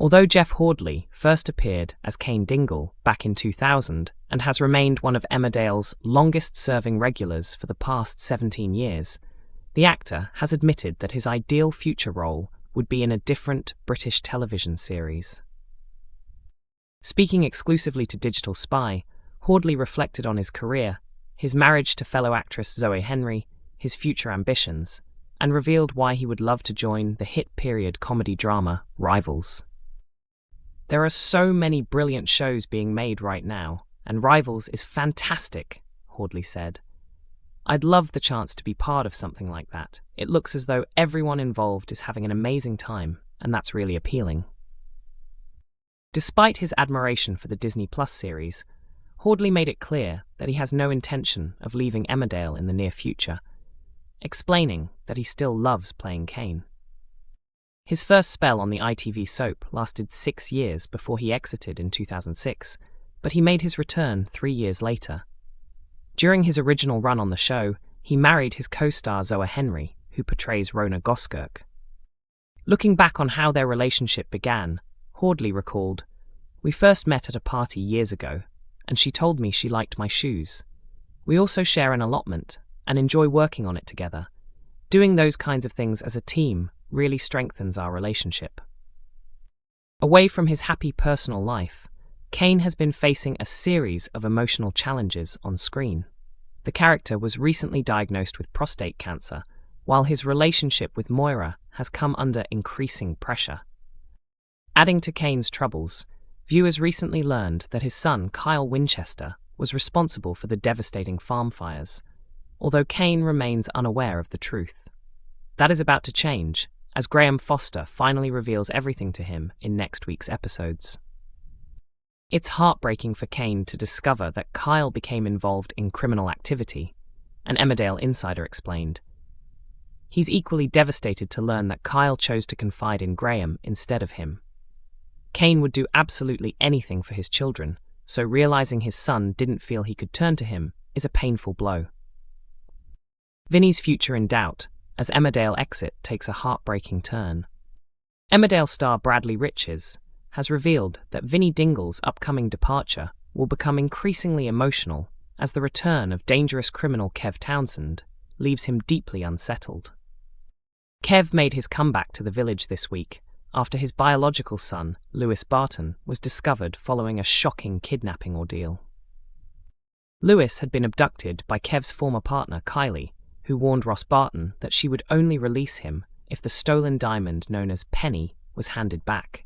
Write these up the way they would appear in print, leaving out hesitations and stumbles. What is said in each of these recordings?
Although Jeff Hordley first appeared as Cain Dingle back in 2000 and has remained one of Emmerdale's longest-serving regulars for the past 17 years, the actor has admitted that his ideal future role would be in a different British television series. Speaking exclusively to Digital Spy, Hordley reflected on his career, his marriage to fellow actress Zoë Henry, his future ambitions, and revealed why he would love to join the hit period comedy drama Rivals. "There are so many brilliant shows being made right now, and Rivals is fantastic," Hordley said. "I'd love the chance to be part of something like that. It looks as though everyone involved is having an amazing time, and that's really appealing." Despite his admiration for the Disney Plus series, Hordley made it clear that he has no intention of leaving Emmerdale in the near future, explaining that he still loves playing Cain. His first spell on the ITV soap lasted 6 years before he exited in 2006, but he made his return 3 years later. During his original run on the show, he married his co-star Zoë Henry, who portrays Rona Goskirk. Looking back on how their relationship began, Hordley recalled, "We first met at a party years ago, and she told me she liked my shoes. We also share an allotment and enjoy working on it together. Doing those kinds of things as a team really strengthens our relationship." Away from his happy personal life, Cain has been facing a series of emotional challenges on screen. The character was recently diagnosed with prostate cancer, while his relationship with Moria has come under increasing pressure. Adding to Cain's troubles, viewers recently learned that his son, Kyle Winchester, was responsible for the devastating farm fires, although Cain remains unaware of the truth. That is about to change, as Graham Foster finally reveals everything to him in next week's episodes. It's heartbreaking for Cain to discover that Kyle became involved in criminal activity, an Emmerdale insider explained. He's equally devastated to learn that Kyle chose to confide in Graham instead of him. Cain would do absolutely anything for his children, so realizing his son didn't feel he could turn to him is a painful blow. Vinny's future in doubt, as Emmerdale exit takes a heartbreaking turn. Emmerdale star Bradley Riches has revealed that Vinny Dingle's upcoming departure will become increasingly emotional as the return of dangerous criminal Kev Townsend leaves him deeply unsettled. Kev made his comeback to the village this week after his biological son, Lewis Barton, was discovered following a shocking kidnapping ordeal. Lewis had been abducted by Kev's former partner, Kylie, who warned Ross Barton that she would only release him if the stolen diamond known as Penny was handed back.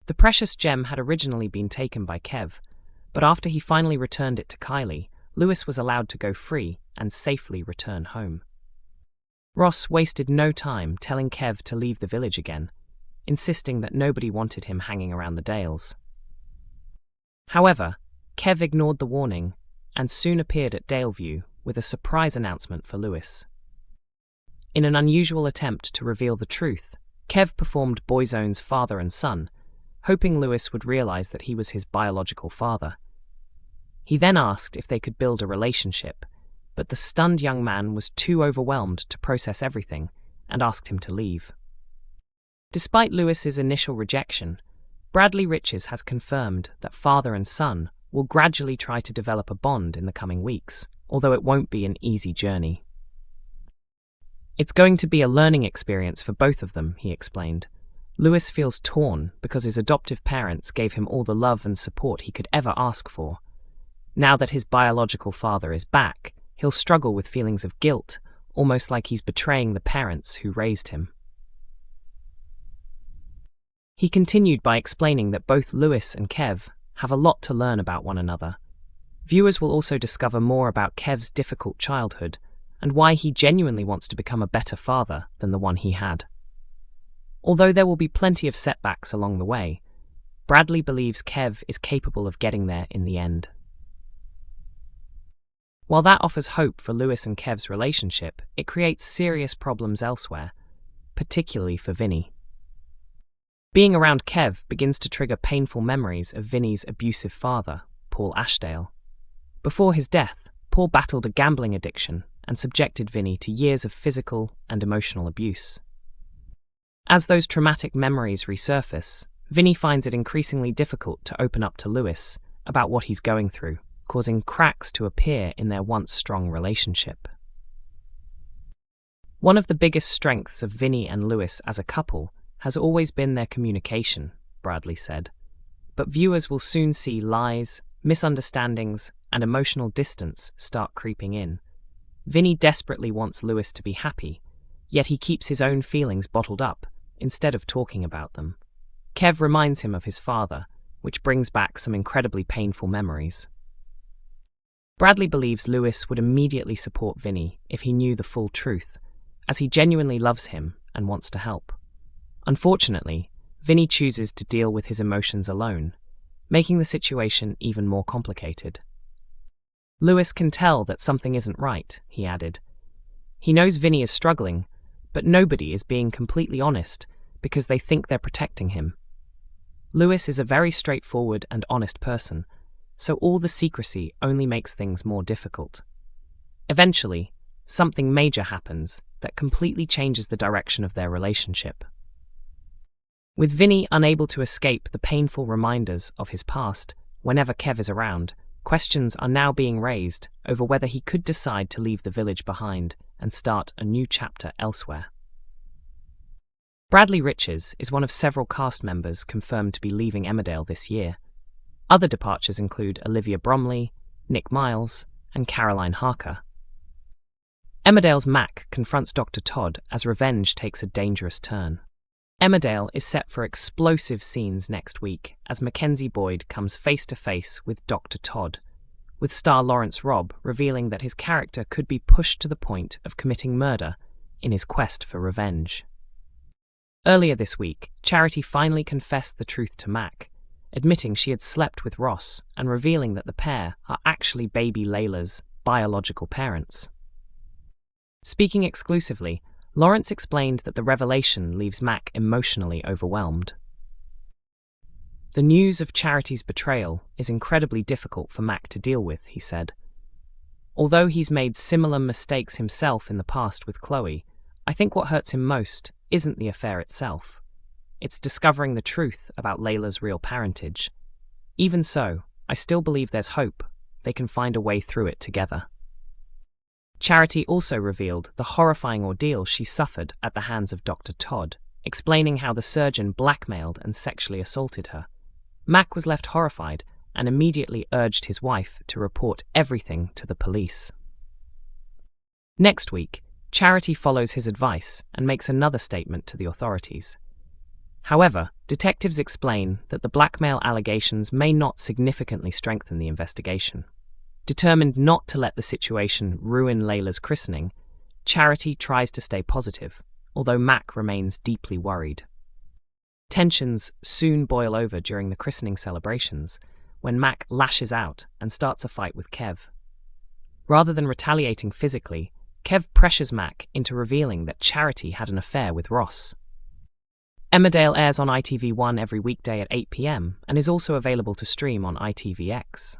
The precious gem had originally been taken by Kev, but after he finally returned it to Kylie, Lewis was allowed to go free and safely return home. Ross wasted no time telling Kev to leave the village again, insisting that nobody wanted him hanging around the Dales. However, Kev ignored the warning and soon appeared at Daleview with a surprise announcement for Lewis. In an unusual attempt to reveal the truth, Kev performed Boyzone's father and son, hoping Lewis would realize that he was his biological father. He then asked if they could build a relationship, but the stunned young man was too overwhelmed to process everything and asked him to leave. Despite Lewis's initial rejection, Bradley Riches has confirmed that father and son will gradually try to develop a bond in the coming weeks, although it won't be an easy journey. "It's going to be a learning experience for both of them," he explained. Lewis feels torn because his adoptive parents gave him all the love and support he could ever ask for. Now that his biological father is back, he'll struggle with feelings of guilt, almost like he's betraying the parents who raised him. He continued by explaining that both Lewis and Kev have a lot to learn about one another. Viewers will also discover more about Kev's difficult childhood and why he genuinely wants to become a better father than the one he had. Although there will be plenty of setbacks along the way, Bradley believes Kev is capable of getting there in the end. While that offers hope for Lewis and Kev's relationship, it creates serious problems elsewhere, particularly for Vinny. Being around Kev begins to trigger painful memories of Vinny's abusive father, Paul Ashdale. Before his death, Paul battled a gambling addiction and subjected Vinny to years of physical and emotional abuse. As those traumatic memories resurface, Vinny finds it increasingly difficult to open up to Lewis about what he's going through, causing cracks to appear in their once strong relationship. One of the biggest strengths of Vinny and Lewis as a couple has always been their communication, Bradley said. But viewers will soon see lies, misunderstandings, and emotional distance start creeping in. Vinny desperately wants Lewis to be happy, yet he keeps his own feelings bottled up instead of talking about them. Kev reminds him of his father, which brings back some incredibly painful memories. Bradley believes Lewis would immediately support Vinny if he knew the full truth, as he genuinely loves him and wants to help. Unfortunately, Vinny chooses to deal with his emotions alone, making the situation even more complicated. Lewis can tell that something isn't right, he added. He knows Vinny is struggling, but nobody is being completely honest because they think they're protecting him. Lewis is a very straightforward and honest person, so all the secrecy only makes things more difficult. Eventually, something major happens that completely changes the direction of their relationship. With Vinny unable to escape the painful reminders of his past whenever Kev is around, questions are now being raised over whether he could decide to leave the village behind and start a new chapter elsewhere. Bradley Riches is one of several cast members confirmed to be leaving Emmerdale this year. Other departures include Olivia Bromley, Nick Miles, and Caroline Harker. Emmerdale's Mac confronts Dr. Todd as revenge takes a dangerous turn. Emmerdale is set for explosive scenes next week as Mackenzie Boyd comes face-to-face with Dr. Todd, with star Lawrence Robb revealing that his character could be pushed to the point of committing murder in his quest for revenge. Earlier this week, Charity finally confessed the truth to Mac, admitting she had slept with Ross and revealing that the pair are actually baby Layla's biological parents. Speaking exclusively, Lawrence explained that the revelation leaves Mac emotionally overwhelmed. The news of Charity's betrayal is incredibly difficult for Mac to deal with, he said. Although he's made similar mistakes himself in the past with Chloe, I think what hurts him most isn't the affair itself. It's discovering the truth about Layla's real parentage. Even so, I still believe there's hope. They can find a way through it together. Charity also revealed the horrifying ordeal she suffered at the hands of Dr. Todd, explaining how the surgeon blackmailed and sexually assaulted her. Mac was left horrified and immediately urged his wife to report everything to the police. Next week, Charity follows his advice and makes another statement to the authorities. However, detectives explain that the blackmail allegations may not significantly strengthen the investigation. Determined not to let the situation ruin Layla's christening, Charity tries to stay positive, although Mac remains deeply worried. Tensions soon boil over during the christening celebrations, when Mac lashes out and starts a fight with Kev. Rather than retaliating physically, Kev pressures Mac into revealing that Charity had an affair with Ross. Emmerdale airs on ITV1 every weekday at 8 p.m. and is also available to stream on ITVX.